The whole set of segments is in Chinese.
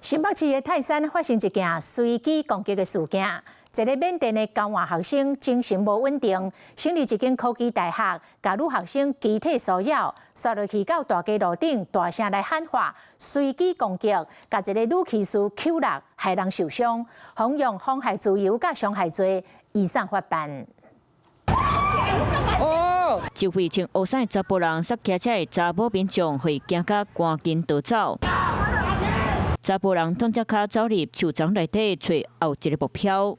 新北市的泰山發生一件隨機攻擊的事件，一個緬甸的交換學生精神無穩定，成立一間科技大學，甲女學生集體騷擾，刷落去到大街路頂，大聲來喊話，隨機攻擊，甲一個女技師扣落，害人受傷，妨用妨害自由甲傷害罪，移送法辦。一位穿烏衫的查甫人，剎騎車的查某民眾會驚甲趕緊逃走。查甫人痛只腳走入樹叢內底，找後一個目標。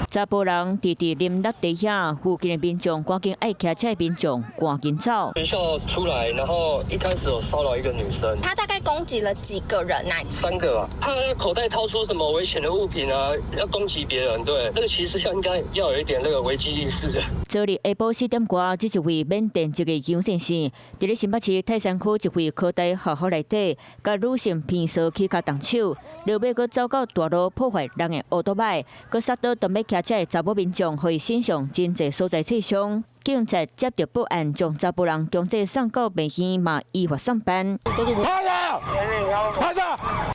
查甫人直直淋落地下，附近的民眾趕緊愛騎車的民眾趕緊走。學校出來，然後一開始有騷擾一個女生。他大概攻擊了幾個人啊？3個吧。他口袋掏出什麼危險的物品啊？要攻擊別人，對，那個其實應該要有一點那個危機意識。昨日下晡4點多，這一位緬甸籍的楊先生，佇咧新北市泰山區一位科大學校內底，甲女性騙掃起腳動手，落尾佫走到大路破壞人的奧多擺，佫殺倒當要騎車的查某民眾，互伊身上真濟所在刺傷。警察接到報案，將查甫人強制送到病院，嘛依法送辦。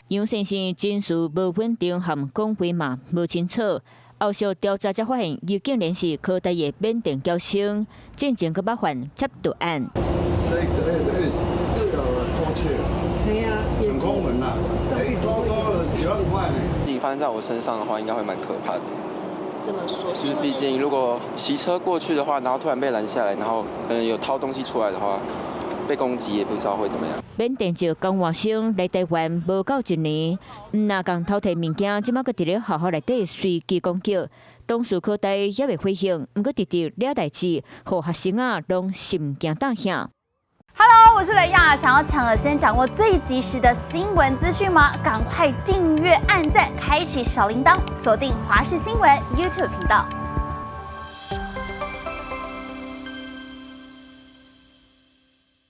楊先生情緒無穩定，含講話嘛無清楚。後續調查才發現，伊竟然是科大的緬甸僑生，進前佫捌犯竊盜案。這個偷竊，很空門啦，偷了幾萬塊呢。自己發生在我身上的話，應該會蠻可怕的。怎麼說？就是畢竟如果騎車過去的話，然後突然被攔下來，然後可能有掏東西出來的話，被攻擊也不知道會怎麼樣。緬甸籍交換生來台灣無夠1年，若共偷摕物件，即馬佫佇咧學校內底隨機攻擊，當事科大也未回應，毋過直直了代誌，互學生啊攏心驚膽嚇。Hello， 我是雷亞，想要搶了先掌握最及時的新聞資訊嗎？趕快訂閱、按讚、開啟小鈴鐺，鎖定華視新聞 YouTube 頻道。